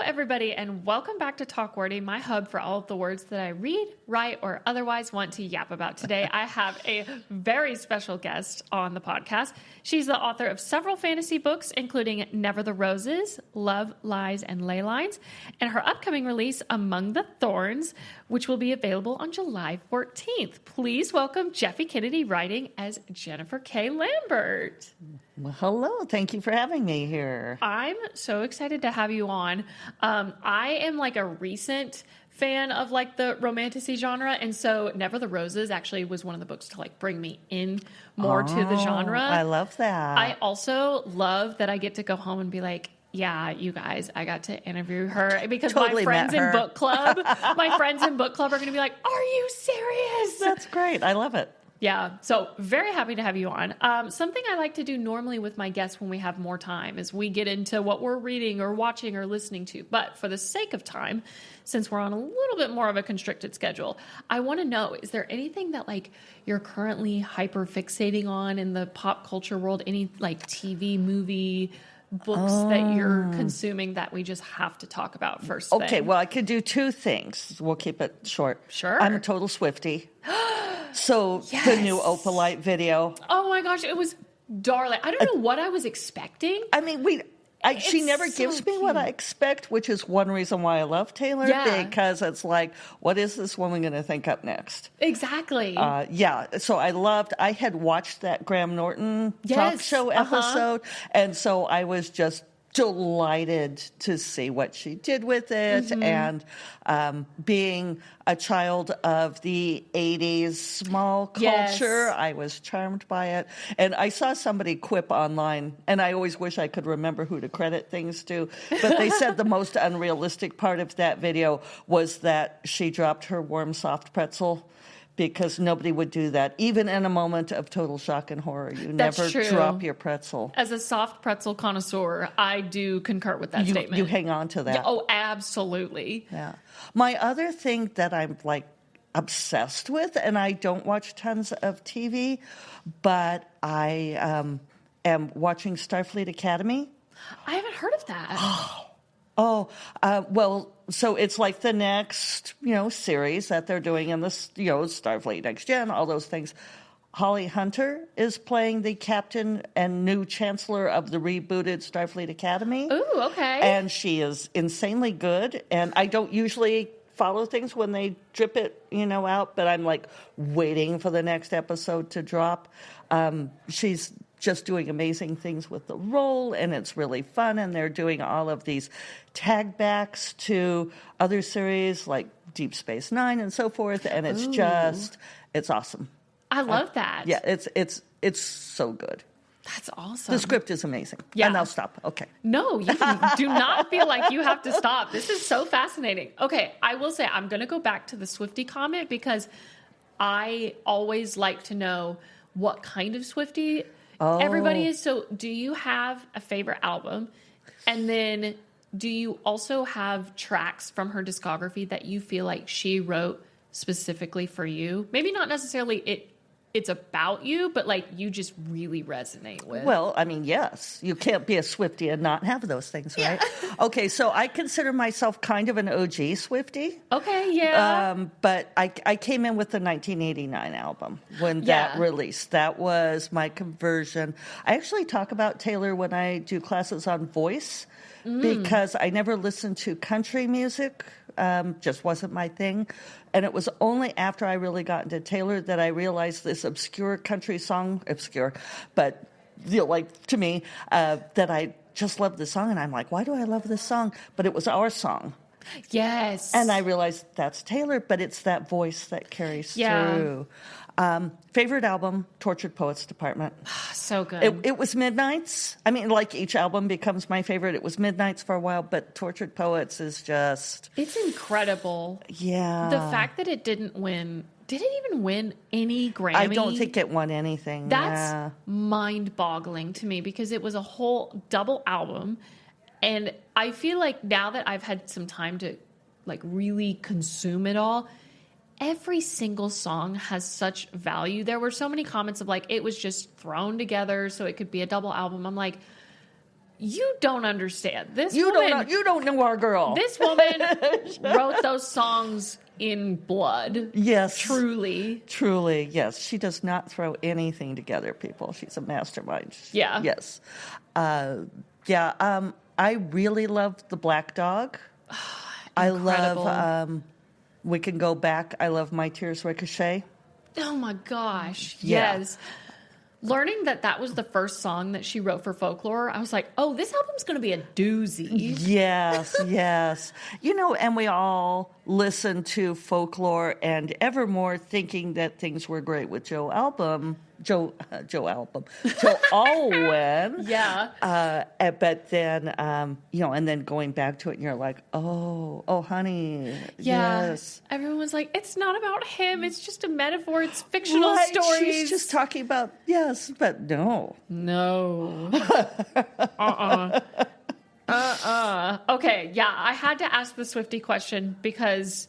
everybody, and welcome back to Talk Wordy, my hub for all of the words that I read, write, or otherwise want to yap about. Today, I have a very special guest on the podcast. She's the author of several fantasy books, including Never the Roses, Love, Lies, and Ley Lines, and her upcoming release, Among the Thorns, which will be available on July 14th. Please welcome Jeffe Kennedy, writing as Jennifer K. Lambert. Well, hello. Thank you for having me here. I'm so excited to have you on. I am like a recent fan of like the romantasy genre, and so Never the Roses actually was one of the books to like bring me in more to the genre. I love that. I also love that I get to go home and be like, yeah, you guys, I got to interview her because Totally my friends met her. in book club, are going to be like, are you serious? That's great. I love it. Yeah, so very happy to have you on. Something I like to do normally with my guests when we have more time is we get into what we're reading or watching or listening to. But for the sake of time, since we're on a little bit more of a constricted schedule, I want to know, is there anything that like you're currently hyper fixating on in the pop culture world? Any like TV, movie, books that you're consuming that we just have to talk about first thing? Okay, well, I could do two things. We'll keep it short. Sure. I'm a total Swiftie. So Yes. the new Opalite video. Oh my gosh, it was darling. I don't know what I was expecting. I mean, she It's never so gives me what I expect, which is one reason why I love Taylor, because it's like, what is this woman going to think up next? Exactly. So I had watched that Graham Norton talk show episode, and so I was just delighted to see what she did with it. And being a child of the 80s small culture, I was charmed by it. And I saw somebody quip online, and I always wish I could remember who to credit things to, but they said the most unrealistic part of that video was that she dropped her warm, soft pretzel, because nobody would do that. Even in a moment of total shock and horror, you never drop your pretzel. As a soft pretzel connoisseur, I do concur with that statement. You hang on to that. Yeah, oh, absolutely. Yeah. My other thing that I'm like obsessed with, and I don't watch tons of TV, but I am watching Starfleet Academy. I haven't heard of that. Well, so it's like the next, series that they're doing in this, Starfleet Next Gen, all those things. Holly Hunter is playing the captain and new chancellor of the rebooted Starfleet Academy. Ooh, okay. And she is insanely good. And I don't usually follow things when they drip it, out, but I'm like waiting for the next episode to drop. She's just doing amazing things with the role, and it's really fun, and they're doing all of these tag backs to other series like Deep Space Nine and so forth, and it's it's awesome. I love that. Yeah, it's so good. That's awesome. The script is amazing. Yeah. And I'll stop. Okay. No, you do not feel like you have to stop. This is so fascinating. Okay, I will say I'm going to go back to the Swiftie comment because I always like to know what kind of Swiftie everybody is. So do you have a favorite album? And then do you also have tracks from her discography that you feel like she wrote specifically for you? Maybe not necessarily it's about you, but like you just really resonate with. Well, I mean, yes. You can't be a Swiftie and not have those things, right? Okay, so I consider myself kind of an OG Swiftie. Okay, yeah. But I came in with the 1989 album when that released. That was my conversion. I actually talk about Taylor when I do classes on voice because I never listened to country music. Just wasn't my thing. And it was only after I really got into Taylor that I realized this obscure country song, but like to me, that I just loved the song. And I'm like, why do I love this song? But it was our song. Yes. And I realized that's Taylor, but it's that voice that carries through. Favorite album, Tortured Poets Department. So good. It was Midnights. I mean, like each album becomes my favorite. It was Midnights for a while, but Tortured Poets is just... It's incredible. Yeah. The fact that it didn't win... Did it even win any Grammy? I don't think it won anything. That's mind-boggling to me because it was a whole double album. And I feel like now that I've had some time to like really consume it all, every single song has such value. There were so many comments of like, it was just thrown together so it could be a double album. I'm like, you don't understand. You don't know our girl. This woman wrote those songs in blood. Yes. Truly, yes. She does not throw anything together, people. She's a mastermind. Yeah. Yes. I really love The Black Dog. I love We Can Go Back. I love My Tears Ricochet. Oh my gosh. Yeah. Yes. Learning that was the first song that she wrote for Folklore, I was like, oh, this album's going to be a doozy. Yes. And we all listened to Folklore and Evermore thinking that things were great with Joe Alwyn. Yeah. But then, and then going back to it and you're like, oh, honey. Yeah. Yes. Everyone's like, it's not about him. It's just a metaphor. It's fictional stories. She's just talking about, yes, but no. No. Okay. Yeah. I had to ask the Swiftie question because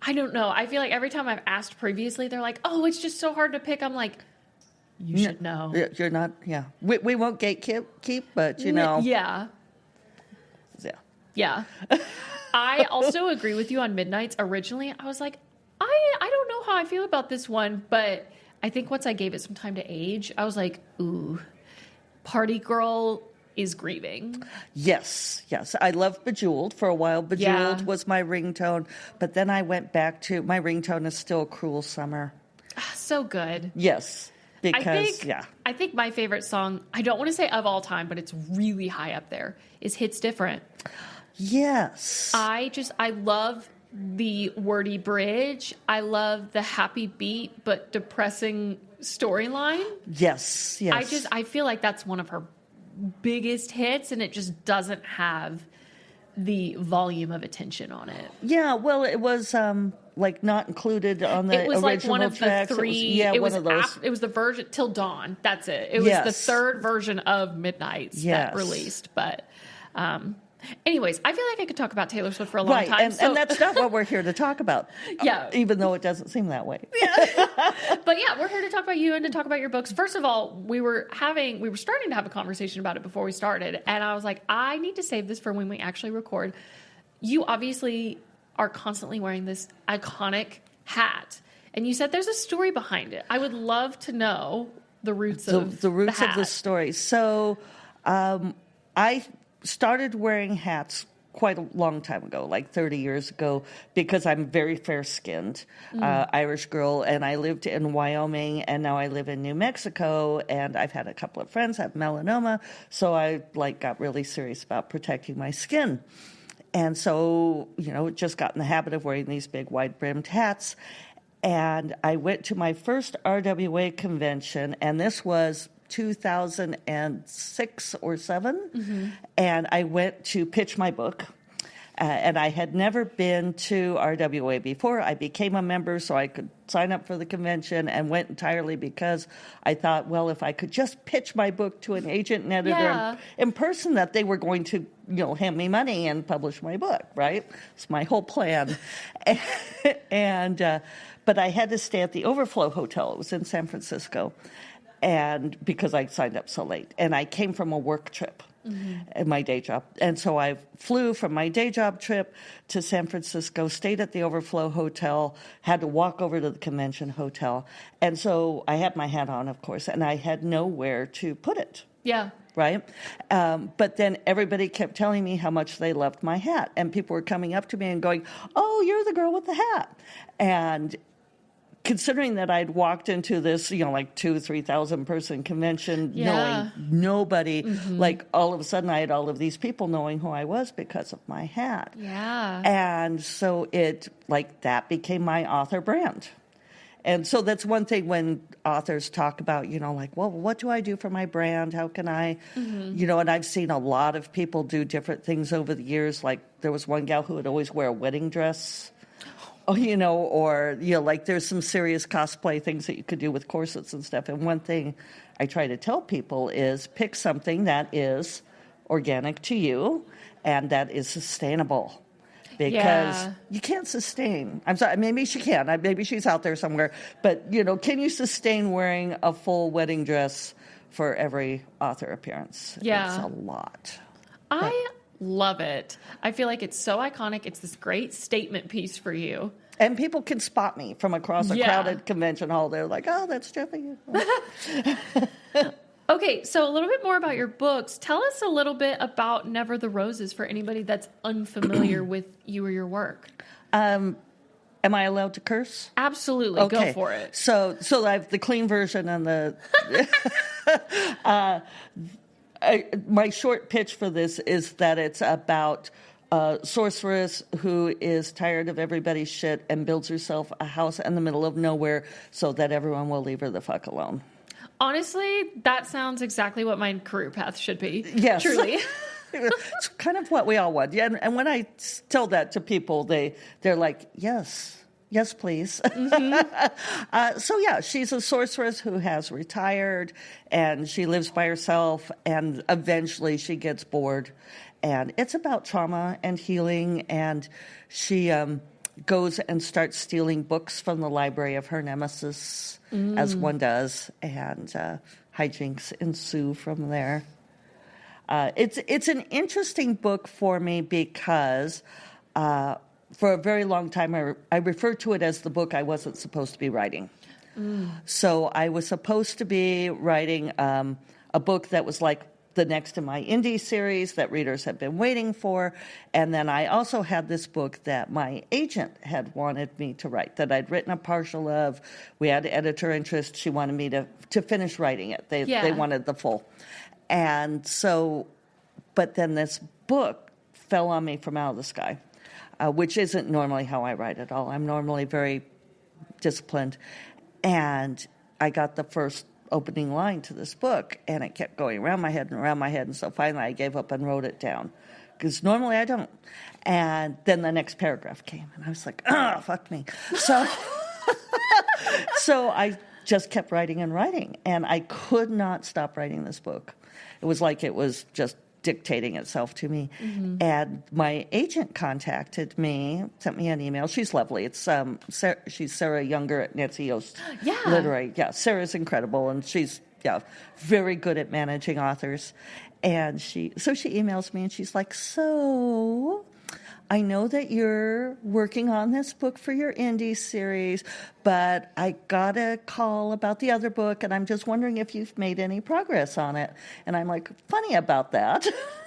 I don't know. I feel like every time I've asked previously, they're like, oh, it's just so hard to pick. I'm like, you should know. You're not, yeah. We won't gatekeep, but Yeah. Yeah. I also agree with you on Midnights. Originally, I was like, I don't know how I feel about this one, but I think once I gave it some time to age, I was like, ooh, Party Girl is grieving. Yes. I loved Bejeweled for a while. Bejeweled was my ringtone, but then I went back to, my ringtone is still Cruel Summer. So good. Yes. Because, I think my favorite song, I don't want to say of all time, but it's really high up there, is Hits Different. Yes. I love the wordy bridge. I love the happy beat, but depressing storyline. Yes. I feel like that's one of her biggest hits, and it just doesn't have the volume of attention on it. Yeah, well, it was not included on the original tracks. It was like one of the three. One of those. It was the version Till Dawn. That's it. It was the third version of Midnights that released. But anyways, I feel like I could talk about Taylor Swift for a long time. And that's not what we're here to talk about. Yeah. Even though it doesn't seem that way. But yeah, we're here to talk about you and to talk about your books. First of all, we were starting to have a conversation about it before we started. And I was like, I need to save this for when we actually record. You obviously are constantly wearing this iconic hat. And you said there's a story behind it. I would love to know the roots of the roots hat. of the story. So I started wearing hats quite a long time ago, like 30 years ago, because I'm very fair-skinned, Irish girl, and I lived in Wyoming, and now I live in New Mexico, and I've had a couple of friends have melanoma, so I got really serious about protecting my skin. And so, just got in the habit of wearing these big wide-brimmed hats. And I went to my first RWA convention, and this was 2006 or 7. And I went to pitch my book. And I had never been to RWA before. I became a member so I could sign up for the convention and went entirely because I thought, well, if I could just pitch my book to an agent and editor in person, that they were going to, hand me money and publish my book, right? It's my whole plan. But I had to stay at the Overflow Hotel. It was in San Francisco. And because I signed up so late. And I came from a work trip. In my day job. And so I flew from my day job trip to San Francisco, stayed at the Overflow Hotel, had to walk over to the convention hotel. And so I had my hat on, of course, and I had nowhere to put it. Yeah. Right? But then everybody kept telling me how much they loved my hat. And people were coming up to me and going, oh, you're the girl with the hat. And considering that I'd walked into this, 2,000-3,000 person convention, knowing nobody, all of a sudden I had all of these people knowing who I was because of my hat. Yeah. And so that became my author brand. And so that's one thing when authors talk about, well, what do I do for my brand? How can I, and I've seen a lot of people do different things over the years. Like there was one gal who would always wear a wedding dress. There's some serious cosplay things that you could do with corsets and stuff. And one thing I try to tell people is pick something that is organic to you and that is sustainable. Because you can't sustain. I'm sorry, maybe she can. Maybe she's out there somewhere. But, can you sustain wearing a full wedding dress for every author appearance. Yeah. It's a lot. I love it. I feel like it's so iconic. It's this great statement piece for you. And people can spot me from across a crowded convention hall. They're like, oh, that's Jeffe. Okay, so a little bit more about your books. Tell us a little bit about Never the Roses for anybody that's unfamiliar with you or your work. Am I allowed to curse? Absolutely. Okay. Go for it. So I have the clean version and the... my short pitch for this is that it's about a sorceress who is tired of everybody's shit and builds herself a house in the middle of nowhere so that everyone will leave her the fuck alone. Honestly, that sounds exactly what my career path should be. Yes. Truly. It's kind of what we all want. Yeah, and when I tell that to people, they're like, yes, please. Mm-hmm. So yeah, she's a sorceress who has retired, and she lives by herself, and eventually she gets bored. And it's about trauma and healing, and she goes and starts stealing books from the library of her nemesis, as one does, and hijinks ensue from there. It's an interesting book for me because for a very long time I referred to it as the book I wasn't supposed to be writing. So I was supposed to be writing a book that was like the next in my indie series that readers have been waiting for. And then I also had this book that my agent had wanted me to write, that I'd written a partial of. We had editor interest. She wanted me to finish writing it. They wanted the full. And so, but then this book fell on me from out of the sky, which isn't normally how I write at all. I'm normally very disciplined. And I got the first opening line to this book, and it kept going around my head, and so finally I gave up and wrote it down, because normally I don't. And then the next paragraph came, and I was like, oh, fuck me. So, so I just kept writing and writing, and I could not stop writing this book. It was like it was just dictating itself to me. Mm-hmm. And my agent contacted me, sent me an email. She's lovely. It's she's Sarah Younger at Nancy Yost Literary. Yeah, Sarah's incredible, and she's very good at managing authors. And she emails me, and she's like, so I know that you're working on this book for your indie series, but I got a call about the other book, and I'm just wondering if you've made any progress on it. And I'm like, funny about that.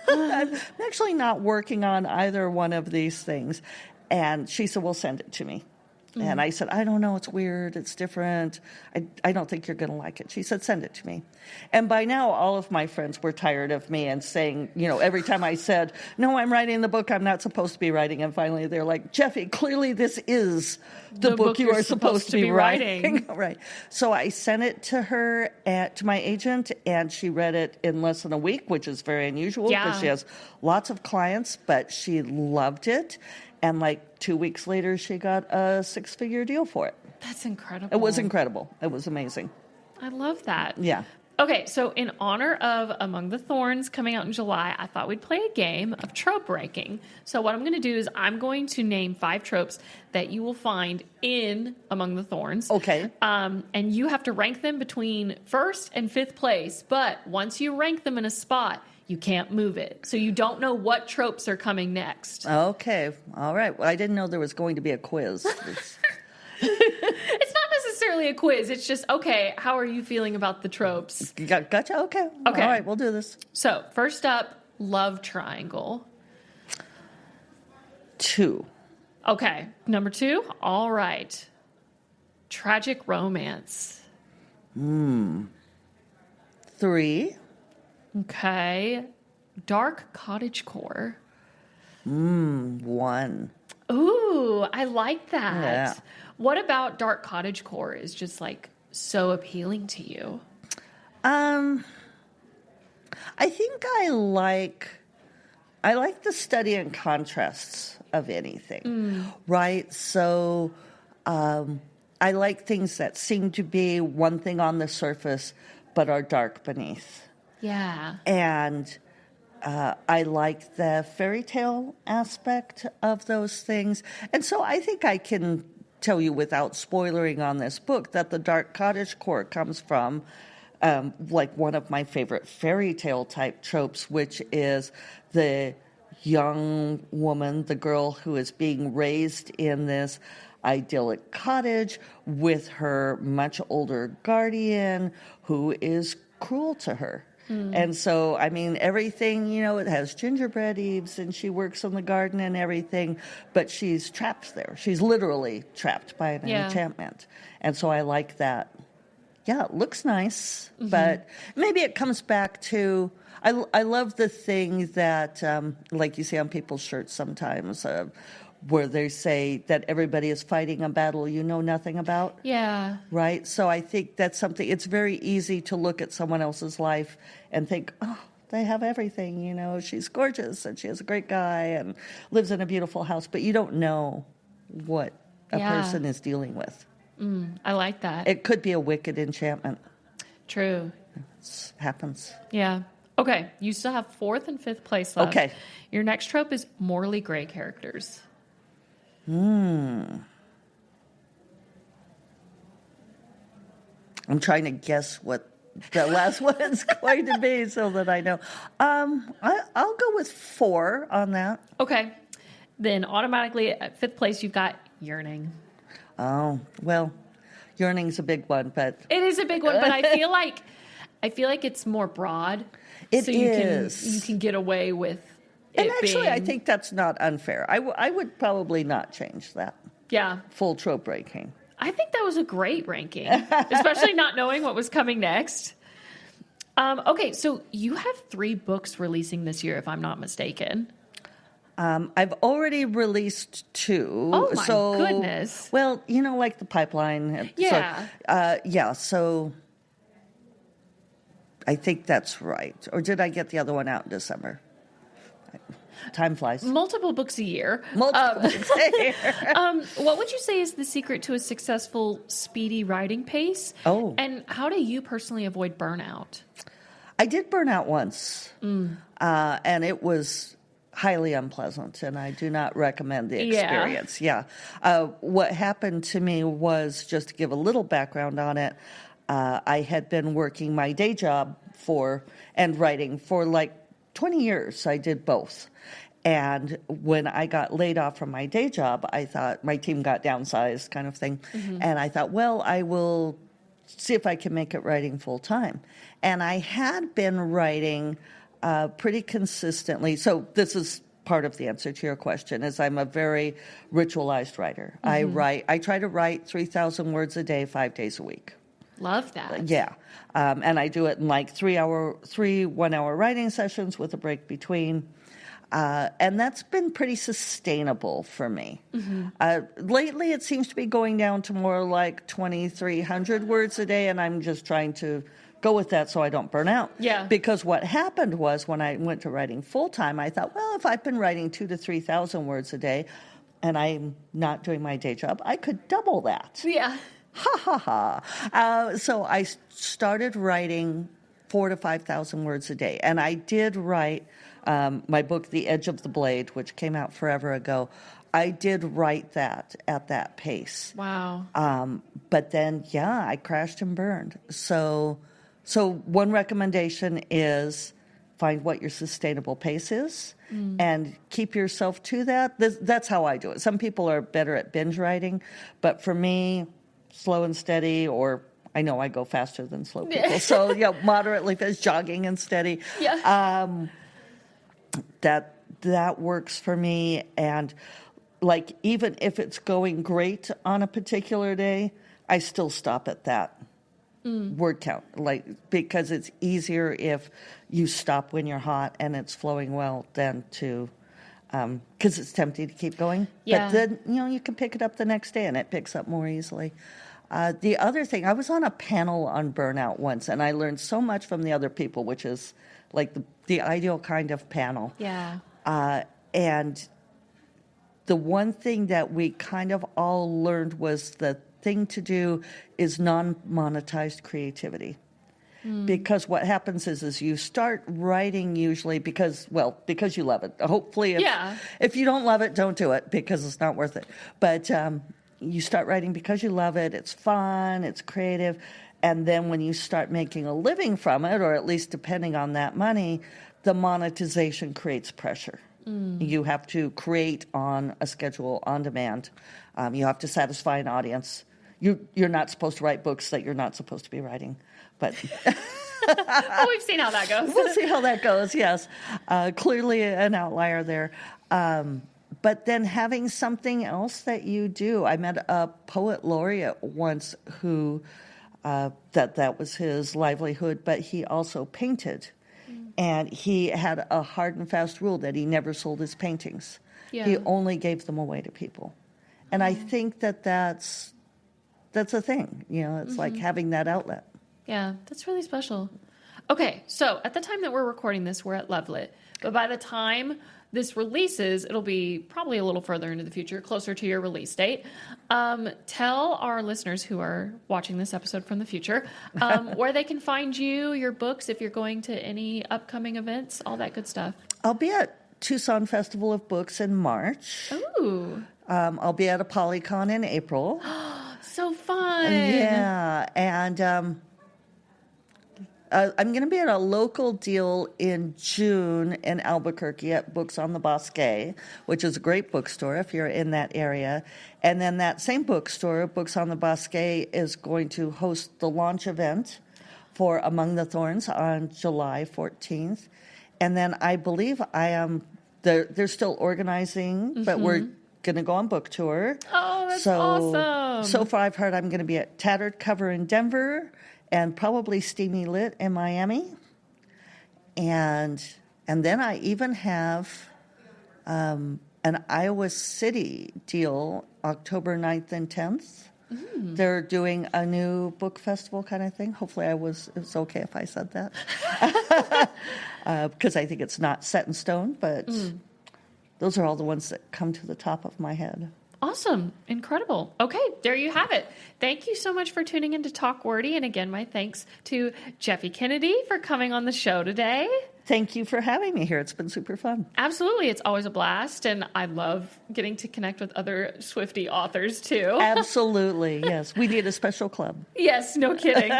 I'm actually not working on either one of these things. And she said, well, send it to me. Mm-hmm. And I said, I don't know, it's weird, it's different. I don't think you're going to like it. She said, send it to me. And by now, all of my friends were tired of me and saying, every time I said, no, I'm writing the book I'm not supposed to be writing. And finally, they're like, Jeffe, clearly this is the book you are supposed to be writing. Right. So I sent it to her, to my agent, and she read it in less than a week, which is very unusual because she has lots of clients, but she loved it. And like 2 weeks later, she got a 6-figure deal for it. That's incredible. It was incredible. It was amazing. I love that. Yeah. Okay, so in honor of Among the Thorns coming out in July, I thought we'd play a game of trope ranking. So what I'm going to do is I'm going to name 5 tropes that you will find in Among the Thorns. Okay. And you have to rank them between 1st and 5th place. But once you rank them in a spot, you can't move it. So you don't know what tropes are coming next. Okay. All right. Well, I didn't know there was going to be a quiz. It's not necessarily a quiz. It's just, okay, how are you feeling about the tropes? Gotcha. Okay. All right. We'll do this. So first up, love triangle. 2. Okay. Number 2. All right. Tragic romance. 3. Okay. Dark cottagecore. 1. Ooh, I like that. Yeah. What about dark cottagecore is just like so appealing to you? I think I like the study and contrasts of anything, right? So I like things that seem to be one thing on the surface but are dark beneath. Yeah. And I like the fairy tale aspect of those things. And so I think I can tell you without spoilering on this book that the dark cottagecore comes from like one of my favorite fairy tale type tropes, which is the young woman, the girl who is being raised in this idyllic cottage with her much older guardian who is cruel to her. And so, I mean, everything, it has gingerbread eaves and she works in the garden and everything, but she's trapped there. She's literally trapped by an enchantment. And so I like that. Yeah, it looks nice, but maybe it comes back to, I love the thing that, like you see on people's shirts sometimes, where they say that everybody is fighting a battle you know nothing about. Yeah. Right? So I think that's something, it's very easy to look at someone else's life and think, oh, they have everything, she's gorgeous and she has a great guy and lives in a beautiful house, but you don't know what a person is dealing with. I like that. It could be a wicked enchantment. True. It happens. Yeah. Okay. You still have 4th and 5th place left. Okay. Your next trope is morally gray characters. I'm trying to guess what the last one's going to be so that I know. I'll go with 4 on that. Okay. Then automatically at 5th place, you've got yearning. Oh, well, yearning's a big one, but it is a big one, but I feel like it's more broad. It so is. You can get away with it. And actually, I being... think that's not unfair. I would probably not change that. Yeah. Full trope ranking. I think that was a great ranking, especially not knowing what was coming next. Okay, so you have 3 books releasing this year, if I'm not mistaken. I've already released 2. Oh, my goodness. Well, like the pipeline. Yeah. So I think that's right. Or did I get the other one out in December? Time flies. Multiple books a year. Multiple books a year. What would you say is the secret to a successful, speedy writing pace? Oh. And how do you personally avoid burnout? I did burn out once. And it was highly unpleasant, and I do not recommend the experience. Yeah. What happened to me was, just to give a little background on it, I had been working my day job and writing for like 20 years. I did both. And when I got laid off from my day job, I thought my team got downsized kind of thing. And I thought, well, I will see if I can make it writing full time. And I had been writing pretty consistently. So this is part of the answer to your question, is I'm a very ritualized writer. I try to write 3,000 words a day, 5 days a week. Love that. Yeah. And I do it in like 3 1-hour writing sessions with a break between. And that's been pretty sustainable for me. Lately, it seems to be going down to more like 2,300 words a day, and I'm just trying to go with that so I don't burn out. Yeah. Because what happened was, when I went to writing full-time, I thought, well, if I've been writing 2,000 to 3,000 words a day, and I'm not doing my day job, I could double that. Yeah. Ha, ha, ha. So I started writing 4,000 to 5,000 words a day. And I did write my book, The Edge of the Blade, which came out forever ago. I did write that at that pace. Wow. But then, I crashed and burned. So one recommendation is find what your sustainable pace is and keep yourself to that. That's how I do it. Some people are better at binge writing, but for me, slow and steady, or I know I go faster than slow people. So, moderately fast, jogging and steady. Yeah. That works for me. And like, even if it's going great on a particular day, I still stop at that word count, because it's easier if you stop when you're hot and it's flowing well than to, because it's tempting to keep going. Yeah. But then, you can pick it up the next day and it picks up more easily. The other thing, I was on a panel on burnout once, and I learned so much from the other people, which is like the ideal kind of panel. Yeah. And the one thing that we kind of all learned was the thing to do is non-monetized creativity. Because what happens is you start writing usually because you love it. Hopefully, if you don't love it, don't do it, because it's not worth it. But you start writing because you love it. It's fun. It's creative. And then when you start making a living from it, or at least depending on that money, the monetization creates pressure. You have to create on a schedule on demand. You have to satisfy an audience. You're not supposed to write books that you're not supposed to be writing. But well, we've seen how that goes. We'll see how that goes, yes. Clearly an outlier there. But then having something else that you do. I met a poet laureate once who, that was his livelihood, but he also painted. And he had a hard and fast rule that he never sold his paintings. Yeah. He only gave them away to people. And I think that's a thing. It's like having that outlet. Yeah, that's really special. Okay, so at the time that we're recording this, we're at Lovelit. But by the time this releases, it'll be probably a little further into the future, closer to your release date. Tell our listeners who are watching this episode from the future where they can find you, your books, if you're going to any upcoming events, all that good stuff. I'll be at Tucson Festival of Books in March. Ooh. I'll be at a Polycon in April. So fun. Yeah, and I'm going to be at a local deal in June in Albuquerque at Books on the Bosque, which is a great bookstore if you're in that area. And then that same bookstore, Books on the Bosque, is going to host the launch event for Among the Thorns on July 14th. And then I believe they're still organizing, but we're going to go on book tour. Oh, that's awesome. So far I've heard I'm going to be at Tattered Cover in Denver, and probably Steamy Lit in Miami. And then I even have an Iowa City deal October 9th and 10th. They're doing a new book festival kind of thing. Hopefully it's okay if I said that. Because I think it's not set in stone, but those are all the ones that come to the top of my head. Awesome. Incredible. Okay, there you have it. Thank you so much for tuning in to Talk Wordy. And again, my thanks to Jeffe Kennedy for coming on the show today. Thank you for having me here. It's been super fun. Absolutely. It's always a blast. And I love getting to connect with other Swiftie authors, too. Absolutely. Yes. We need a special club. Yes. No kidding.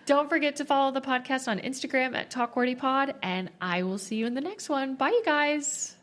Don't forget to follow the podcast on Instagram at TalkWordyPod. And I will see you in the next one. Bye, you guys.